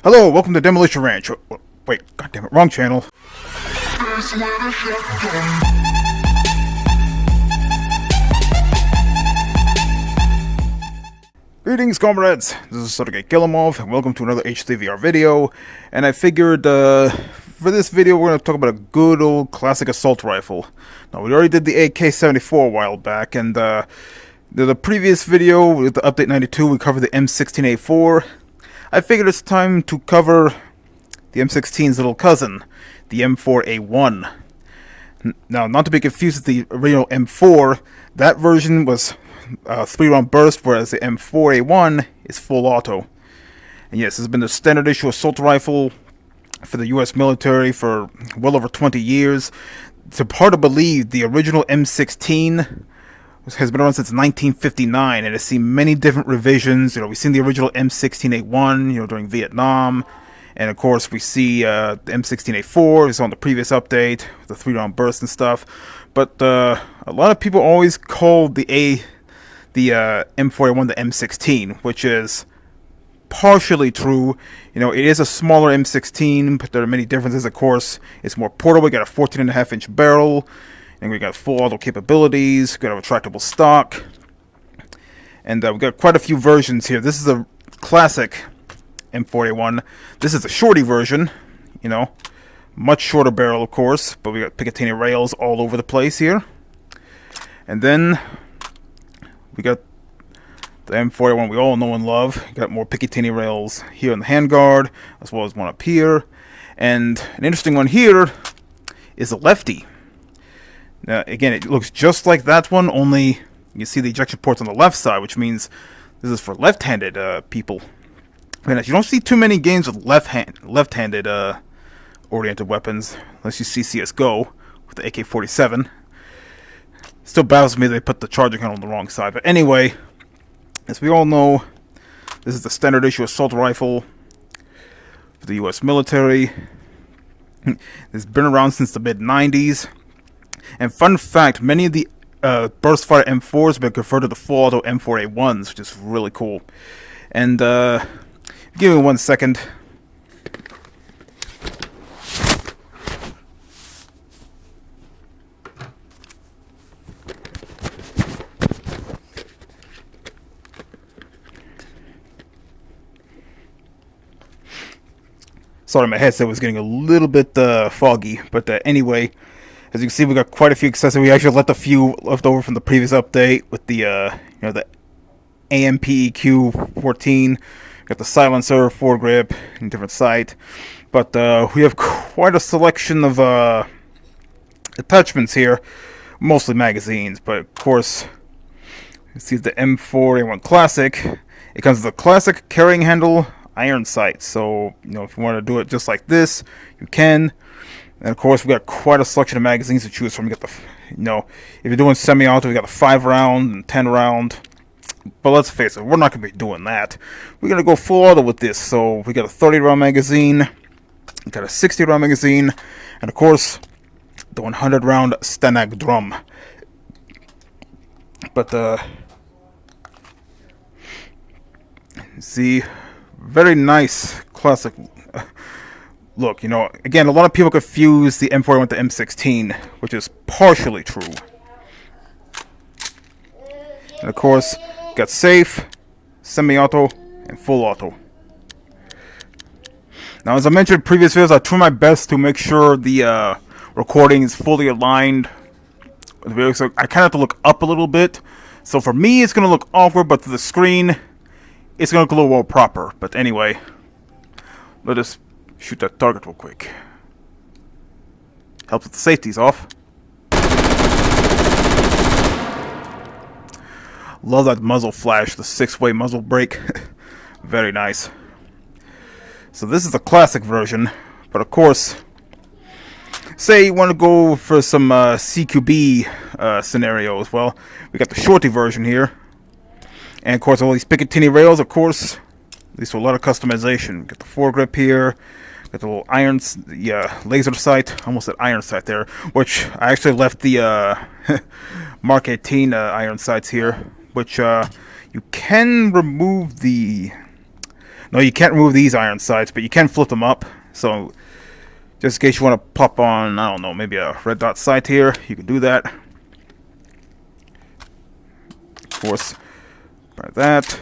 Hello, welcome to Demolition Ranch. Wait, goddammit, wrong channel. Greetings, comrades. This is Sergei Kilemov, and welcome to another HCVR video. And I figured, for this video, we're going to talk about a good old classic assault rifle. Now, we already did the AK-74 a while back, and the previous video with the Update 92, we covered the M16A4. I figured it's time to cover the M16's little cousin, the M4A1. Now, not to be confused with the original M4, that version was 3-round burst, whereas the M4A1 is full auto. And yes, this has been the standard issue assault rifle for the US military for well over 20 years. It's hard to believe the original M16 has been around since 1959, and has seen many different revisions. We've seen the original M16A1, during Vietnam, and of course we see the M16A4 is on the previous update, the 3-round burst and stuff. But a lot of people always call the M4A1 the M16, which is partially true. It is a smaller M16, but there are many differences. Of course, it's more portable. We got a 14.5-inch barrel. And we got full auto capabilities, got a retractable stock, and we got quite a few versions here. This is a classic M4A1. This is the shorty version, much shorter barrel, of course, but we got Picatinny rails all over the place here. And then we got the M4A1 we all know and love. Got more Picatinny rails here in the handguard, as well as one up here. And an interesting one here is the lefty. Now, again, it looks just like that one, only you see the ejection ports on the left side, which means this is for left-handed people. And you don't see too many games with left-handed oriented weapons, unless you see CSGO with the AK-47. Still baffles me they put the charging handle on the wrong side. But anyway, as we all know, this is the standard issue assault rifle for the US military. It's been around since the mid-90s. And fun fact, many of the burst-fire M4s have been converted to full-auto M4A1s, which is really cool. And, give me 1 second. Sorry, my headset was getting a little bit foggy, but anyway, as you can see, we got quite a few accessories. We actually left a few left over from the previous update with the the AMPEQ 14. Got the silencer, foregrip, and different sight. But we have quite a selection of attachments here, mostly magazines. But of course, you see the M4A1 Classic. It comes with a classic carrying handle, iron sight. So if you want to do it just like this, you can. And of course, we got quite a selection of magazines to choose from. We got the, if you're doing semi-auto, we got the 5-round and 10-round. But let's face it, we're not going to be doing that. We're going to go full auto with this. So we got a 30-round magazine, we got a 60-round magazine, and of course, the 100-round Stanag drum. But see, very nice classic. Look, again, a lot of people confuse the M4 with the M16, which is partially true. And of course, got safe, semi-auto, and full auto. Now, as I mentioned in previous videos, I try my best to make sure the recording is fully aligned with the video, so I kind of have to look up a little bit. So for me, it's going to look awkward, but to the screen, it's going to look a little more proper. But anyway, let us shoot that target real quick. Helps with the safeties off. Love that muzzle flash, the 6-way muzzle brake. Very nice. So this is the classic version, but of course, say you want to go for some CQB scenarios. Well, we got the shorty version here, and of course all these Picatinny rails. Of course, leads to a lot of customization. Got the foregrip here. Got the little laser sight. Almost said iron sight there, which I actually left the Mark 18 iron sights here, which you can remove the No, you can't remove these iron sights, but you can flip them up. So, just in case you want to pop on, I don't know, maybe a red dot sight here, you can do that. Of course, by that.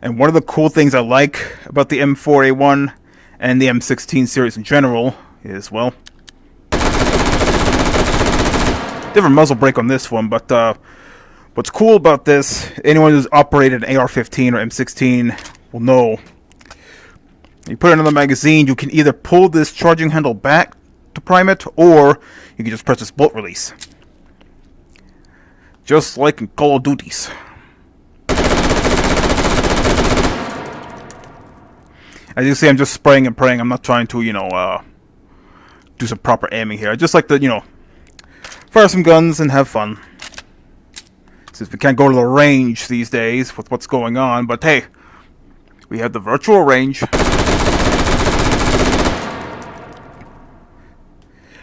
And one of the cool things I like about the M4A1 and the M16 series in general is, well, different muzzle brake on this one, but what's cool about this, anyone who's operated an AR-15 or M16 will know. You put it in another magazine, you can either pull this charging handle back to prime it, or you can just press this bolt release. Just like in Call of Duties. As you see, I'm just spraying and praying. I'm not trying to, do some proper aiming here. I just like to, fire some guns and have fun. Since we can't go to the range these days with what's going on, but hey, we have the virtual range.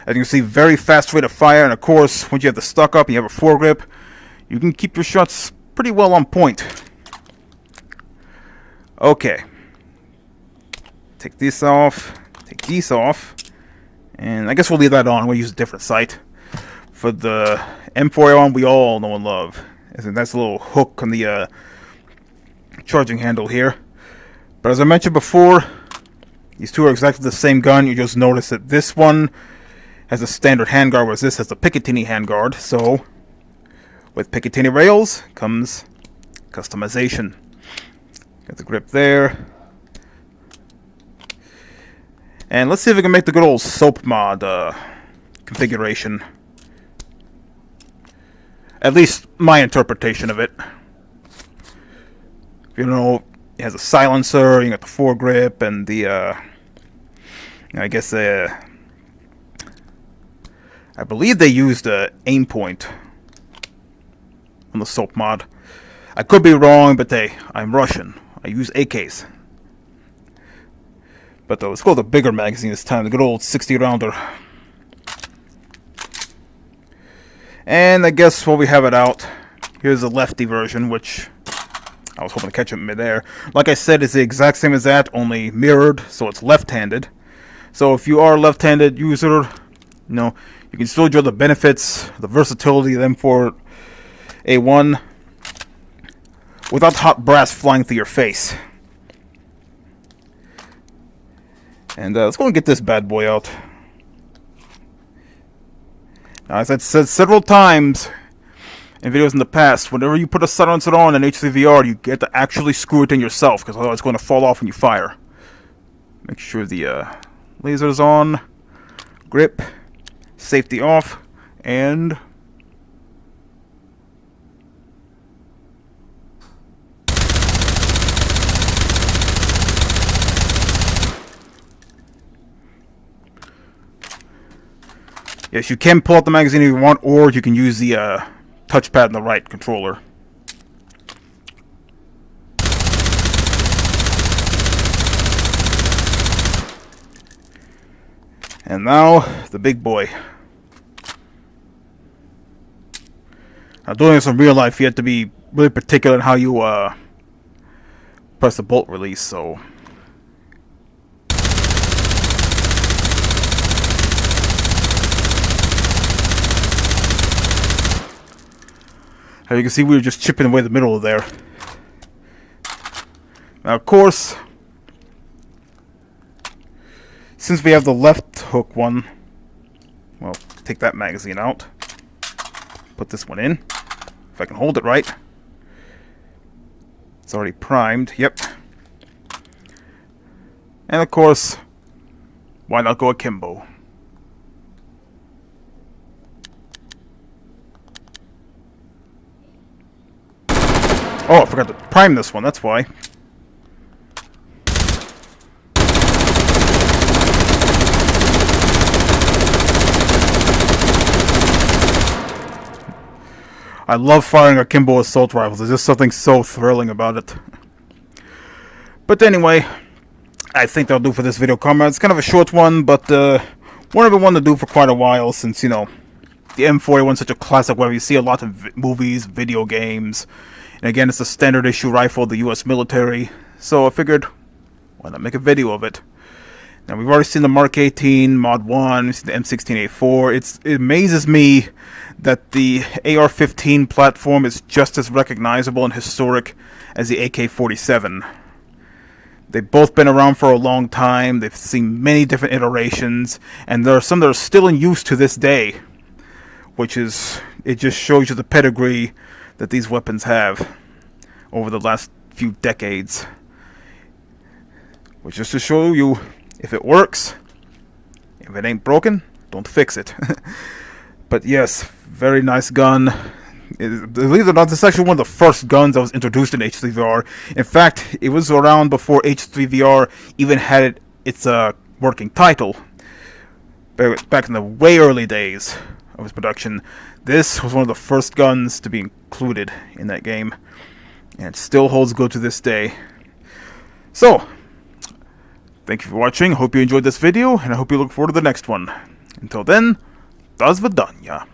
As you can see, very fast rate of fire, and of course, once you have the stock up and you have a foregrip, you can keep your shots pretty well on point. Okay. Take this off, take these off, and I guess we'll leave that on. We'll use a different sight. For the M4A1, we all know and love. There's a nice little hook on the charging handle here. But as I mentioned before, these two are exactly the same gun. You just notice that this one has a standard handguard, whereas this has a Picatinny handguard. So, with Picatinny rails comes customization. Got the grip there. And let's see if we can make the good old soap mod configuration. At least my interpretation of it. It has a silencer, you got the foregrip, and the, I guess, I believe they used an aim point on the soap mod. I could be wrong, but hey, I'm Russian. I use AKs. But let's go with a bigger magazine this time, the good old 60-rounder. And I guess while we have it out, here's the lefty version, which I was hoping to catch it midair. Like I said, it's the exact same as that, only mirrored, so it's left-handed. So if you are a left-handed user, you can still enjoy the benefits, the versatility of the M4A1 without hot brass flying through your face. And let's go and get this bad boy out. Now, as I've said several times in videos in the past, whenever you put a silencer on in HCVR, you get to actually screw it in yourself, because otherwise it's going to fall off when you fire. Make sure the laser's on, grip, safety off, and yes, you can pull out the magazine if you want, or you can use the touchpad on the right controller. And now, the big boy. Now, doing this in real life, you have to be really particular in how you press the bolt release, so... As you can see, we were just chipping away the middle of there. Now, of course, since we have the left hook one, well, take that magazine out. Put this one in. If I can hold it right. It's already primed. Yep. And of course, why not go akimbo? Oh, I forgot to prime this one, that's why. I love firing akimbo assault rifles. There's just something so thrilling about it. But anyway, I think that'll do for this video, comrades. It's kind of a short one, but one I've been wanting to do for quite a while since, the M4A1 is such a classic weapon. You see a lot of movies, video games, And again, it's a standard issue rifle of the US military. So I figured, why not make a video of it? Now, we've already seen the Mark 18, Mod 1, we've seen the M16A4. It amazes me that the AR-15 platform is just as recognizable and historic as the AK-47. They've both been around for a long time, they've seen many different iterations, and there are some that are still in use to this day. It just shows you the pedigree that these weapons have over the last few decades. Which is to show you, if it works, if it ain't broken, don't fix it. But yes, very nice gun. Believe it or not, this is actually one of the first guns that was introduced in H3VR. In fact, it was around before H3VR even had its working title. Back in the way early days of its production, this was one of the first guns to be included in that game. And it still holds good to this day. So, thank you for watching. Hope you enjoyed this video, and I hope you look forward to the next one. Until then, до свидания.